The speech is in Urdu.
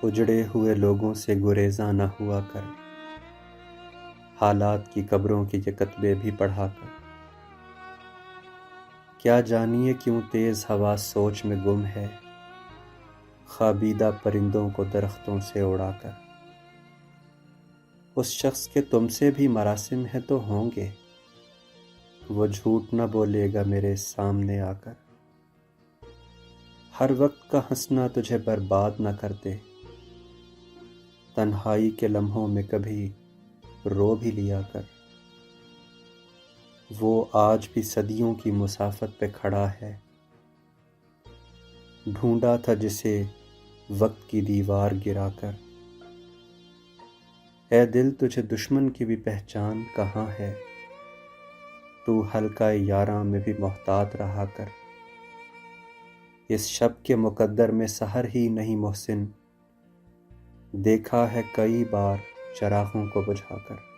اجڑے ہوئے لوگوں سے گریزاں نہ ہوا کر، حالات کی قبروں کے یہ کتبے بھی پڑھا کر۔ کیا جانیے کیوں تیز ہوا سوچ میں گم ہے، خوابیدہ پرندوں کو درختوں سے اڑا کر۔ اس شخص کے تم سے بھی مراسم ہے تو ہوں گے، وہ جھوٹ نہ بولے گا میرے سامنے آ کر۔ ہر وقت کا ہنسنا تجھے برباد نہ کر دے، تنہائی کے لمحوں میں کبھی رو بھی لیا کر۔ وہ آج بھی صدیوں کی مسافت پہ کھڑا ہے، ڈھونڈا تھا جسے وقت کی دیوار گرا کر۔ اے دل تجھے دشمن کی بھی پہچان کہاں ہے، تو حلقہ یاراں میں بھی محتاط رہا کر۔ اس شب کے مقدر میں سحر ہی نہیں محسن، دیکھا ہے کئی بار چراغوں کو بجھا کر۔